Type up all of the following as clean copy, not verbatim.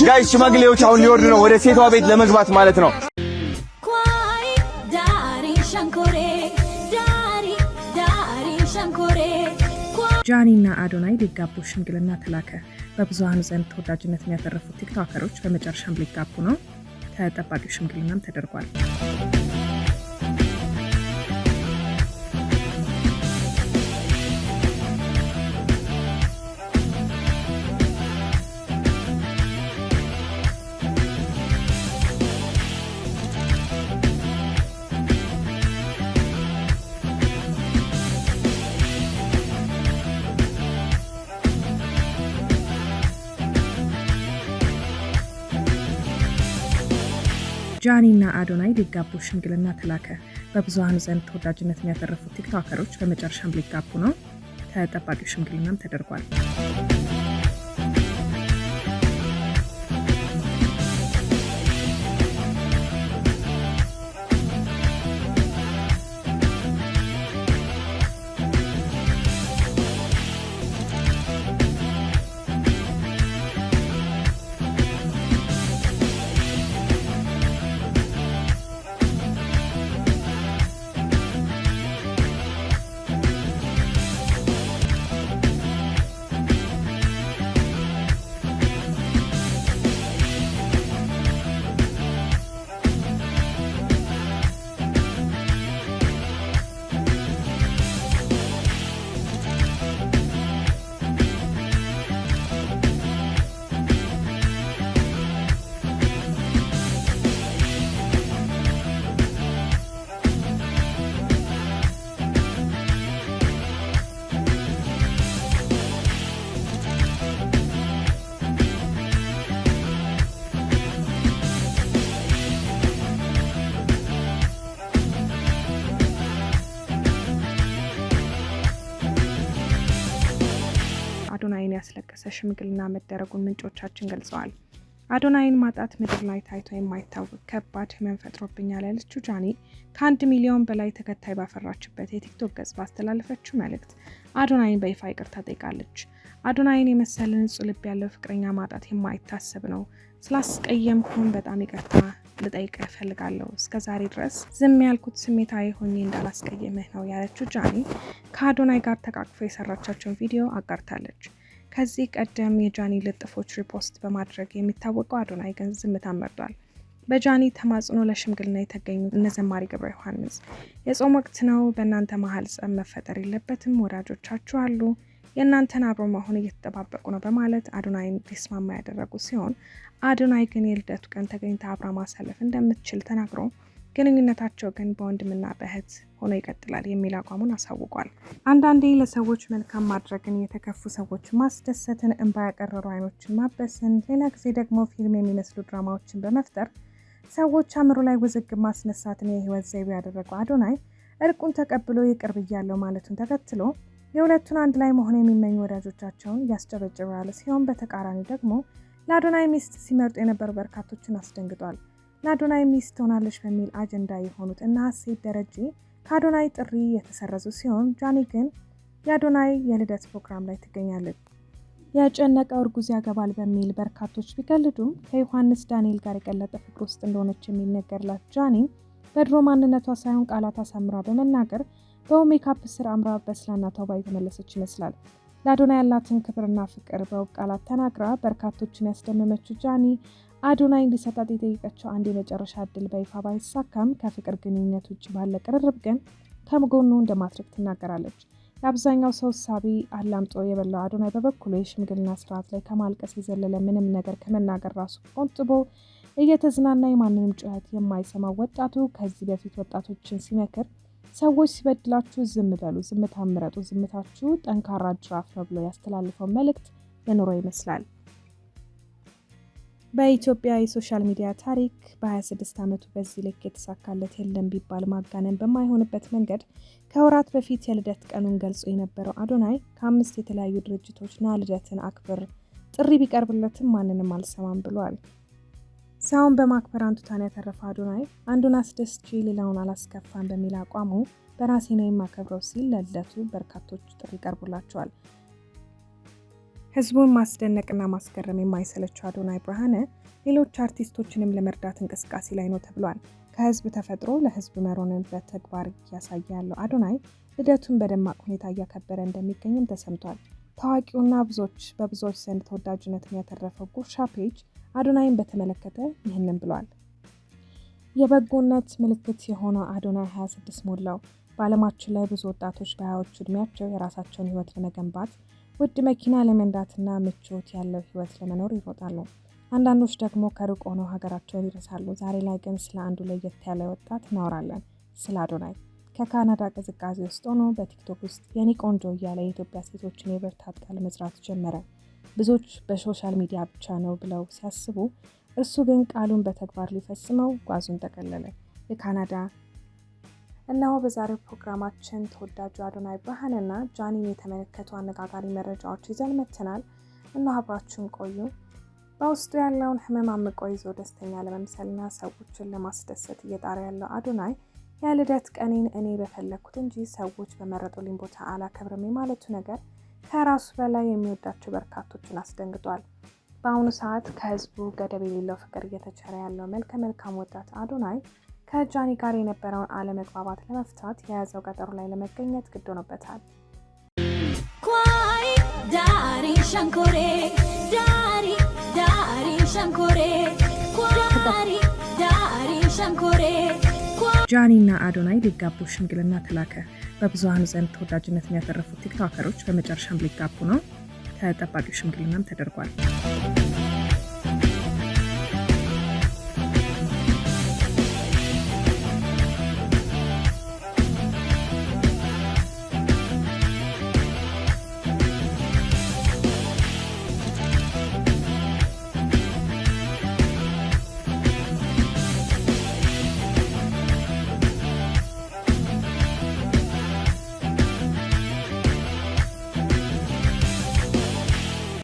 ጋይስ ሽማግሌዎች አሁን ሊወርዱ ነው ወደ ሴቷ ቤት ለመግባት ማለት ነው። ጃኒና አዶናይ ሊጋቡ ሽምግልና ተላከ። በብዙሃኑ ዘንድ ተወዳጅነትን ያተረፉት ቲክቶከሮች በመጨረሻም ሊጋቡ ነው። ተጠባቂው ሽምግልናም ተደርጓል። ጃኒና አዶናይ ሊጋቡ ሽምግልና ተላከ። በብዙሃኑ ዘንድ ተወዳጅነትን ያተረፉት ቲክቶከሮች በመጨረሻም ሊጋቡ ነው። ተጠባቂው ሽምግልናም ተደርጓል። አዶናይን ያስለቀሰ ሽምግልና መደረጉን ምንጮቻችን ገልጸዋል። አዶናይን ማጣት ምድር ላይ ታይቶ የማይታወቅ ከባድ ህመም ፈጥሮብኛል ያለችው ጃኒ ከ1 ሚሊዮን በላይ ተከታይ ባፈራችበት የቲክቶክ ገጽ ባስተላለፈችው መልእክት አዶናይን በይፋ ይቅርታ ጠይቃለች። አዶናይን የመሰለ ንጹህ ልብ ያለው ፍቅረኛ ማጣት የማይታሰብ ነው። ስላስቀየምኩን በጣም ይቅርታ ልጠይቅ እፈልጋለሁ። እስከዛሬ ድረስ ዝም ያልኩት ስሜታዊ ሆኜ እንዳላስቀየምህ ነው ያለችው ጃኒ ከአዶናይ ጋር ተቃቅፎ የሰራቻቸውን ቪዲዮ አጋርታለች። ከዚህ ቀደም የጃኒ ልጥፎች ሪፖስት በማድረግ የሚታወቀው አዶናይ ግን ዝምታን መርጧል። በጃኒ ተማጽኖ ለሽምግልና የተገኙት እነ ዘማሪ ገብረ ዮሐንስ የጾም ወቅት ነው፣ በእናንተ መሀል ጸብ መፈጠር የለበትም፣ ወዳጆቻችሁ አሉ፣ የእናንተን አብሮ መሆን እየተጠባበቁ ነው በማለት አዶናይን ሊስማማ ያደረጉ ሲሆን አዶናይ ግን የልደቱ ቀን ተገኝታ አብራ ማሳለፍ እንደምትችል ተናግሮ ግንኙነታቸው ግን በወንድምና በእህት ሆኖ ይቀጥላል የሚል አቋሙን አሳውቋል። አንዳንዴ ለሰዎች መልካም ማድረግን፣ የተከፉ ሰዎች ማስደሰትን፣ እንባ ያቀረሩ አይኖችን ማበስን፣ ሌላ ጊዜ ደግሞ ፊልም የሚመስሉ ድራማዎችን በመፍጠር ሰዎች አእምሮ ላይ ውዝግብ ማስነሳትን የህይወት ዘይቤ ያደረገው አዶናይ እርቁን ተቀብሎ ይቅር ብያለሁ ማለቱን ተከትሎ የሁለቱን አንድ ላይ መሆን የሚመኙ ወዳጆቻቸውን እያስጨበጨበ ያለ ሲሆን በተቃራኒ ደግሞ ለአዶናይ ሚስት ሲመርጡ የነበሩ በርካቶችን አስደንግጧል። ለአዶናይ ሚስት ትሆናለች በሚል አጀንዳ የሆኑት እና ሀሴት ደረጀ ከአዶናይ ጥሪ የተሰረዙ ሲሆን ጃኒ ግን የአዶናይ የልደት ፕሮግራም ላይ ትገኛለች። የጨነቀው እርጉዝ ያገባል በሚል በርካቶች ቢቀልዱም ከዮሐንስ ዳንኤል ጋር የቀለጠ ፍቅር ውስጥ እንደሆነች የሚነገርላት ጃኒ በድሮ ማንነቷ ሳይሆን ቃላት አሳምራ በመናገር በሜካፕ ስር አምራ በስላና ተውባ የተመለሰች ይመስላል። ለአዶናይ ያላትን ክብርና ፍቅር በውብ ቃላት ተናግራ በርካቶችን ያስደመመችው ጃኒ አዶናይ እንዲሰጣት የጠየቀችው አንድ የመጨረሻ እድል በይፋ ባይሳካም ከፍቅር ግንኙነት ውጭ ባለ ቅርርብ ግን ከጎኑ እንደማትርቅ ትናገራለች። የአብዛኛው ሰው ሳቢ አላምጦ የበላው አዶናይ በበኩሉ የሽምግልና ስርዓት ላይ ከማልቀስ የዘለለ ምንም ነገር ከመናገር ራሱ ቆንጥቦ እየተዝናና የማንንም ጩኸት የማይሰማው ወጣቱ ከዚህ በፊት ወጣቶችን ሲመክር ሰዎች ሲበድላችሁ ዝም በሉ፣ ዝምታ ምረጡ፣ ዝምታችሁ ጠንካራ ጅራፍ ነው ብሎ ያስተላልፈው መልእክት የኖረው ይመስላል። በኢትዮጵያ የሶሻል ሚዲያ ታሪክ በ26 ዓመቱ በዚህ ልክ የተሳካለት የለም ቢባል ማጋነን በማይሆንበት መንገድ ከወራት በፊት የልደት ቀኑን ገልጾ የነበረው አዶናይ ከ5 የተለያዩ ድርጅቶች ና ልደትን አክብር ጥሪ ቢቀርብለትም ማንንም አልሰማም ብሏል። ሰውን በማክበር አንቱታን ያተረፈ አዶናይ አንዱን አስደስቼ ሌላውን አላስከፋም በሚል አቋሙ በራሴ ነው የማከብረው ሲል ለልደቱ በርካቶች ጥሪ ቀርቦላቸዋል። ህዝቡን ማስደነቅና ማስገረም የማይሰለችው አዶናይ ብርሃነ ሌሎች አርቲስቶችንም ለመርዳት እንቅስቃሴ ላይ ነው ተብሏል። ከህዝብ ተፈጥሮ ለህዝብ መሮንን በተግባር እያሳየ ያለው አዶናይ ልደቱን በደማቅ ሁኔታ እያከበረ እንደሚገኝም ተሰምቷል። ታዋቂውና በብዙዎች ዘንድ ተወዳጅነትን ያተረፈው ጉርሻ ፔጅ አዶናይን በተመለከተ ይህንን ብሏል። የበጎነት ምልክት የሆነው አዶናይ 26 ሞላው። በዓለማችን ላይ ብዙ ወጣቶች በሃያዎቹ ዕድሜያቸው የራሳቸውን ህይወት ለመገንባት ውድ መኪና ለመንዳትና ምቾት ያለው ህይወት ለመኖር ይሮጣሉ። አንዳንዶች ደግሞ ከሩቅ ሆነው ሀገራቸውን ይረሳሉ። ዛሬ ላይ ግን ስለ አንዱ ለየት ያለ ወጣት እናወራለን፣ ስለ አዶናይ። ከካናዳ ቅዝቃዜ ውስጥ ሆኖ በቲክቶክ ውስጥ የኔ ቆንጆ እያለ የኢትዮጵያ ሴቶችን የብርታት ቃል መዝራት ጀመረ። ብዙዎች በሶሻል ሚዲያ ብቻ ነው ብለው ሲያስቡ፣ እሱ ግን ቃሉን በተግባር ሊፈጽመው ጓዙን ጠቀለለ። የካናዳ እነሆ በዛሬው ፕሮግራማችን ተወዳጁ አዶናይ ብርሃነና ጃኒን የተመለከቱ አነጋጋሪ መረጃዎች ይዘን መጥተናል። እነሆ አብራችሁን ቆዩ። በውስጡ ያለውን ህመም አምቆ ይዞ ደስተኛ ለመምሰልና ሰዎችን ለማስደሰት እየጣረ ያለው አዶናይ የልደት ቀኔን እኔ በፈለግኩት እንጂ ሰዎች በመረጡልኝ ቦታ አላከብርም የማለቱ ነገር ከራሱ በላይ የሚወዳቸው በርካቶችን አስደንግጧል። በአሁኑ ሰዓት ከህዝቡ ገደብ የሌለው ፍቅር እየተቸረ ያለው መልከ መልካም ወጣት አዶናይ ከጃኒ ጋር የነበረውን አለመግባባት ለመፍታት የያዘው ቀጠሮ ላይ ለመገኘት ግድ ሆኖበታል። ጃኒና አዶናይ ሊጋቡ ሽምግልና ተላከ። በብዙሃኑ ዘንድ ተወዳጅነትን ያተረፉት ቲክቶከሮች በመጨረሻም ሊጋቡ ነው። ተጠባቂው ሽምግልናም ተደርጓል።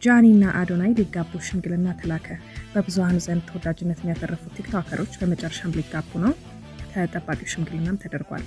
ጃኒና አዶናይ ሊጋቡ ሽምግልና ተላከ። በብዙሃኑ ዘንድ ተወዳጅነትን ያተረፉት ቲክቶከሮች በመጨረሻም ሊጋቡ ነው። ተጠባቂው ሽምግልናም ተደርጓል።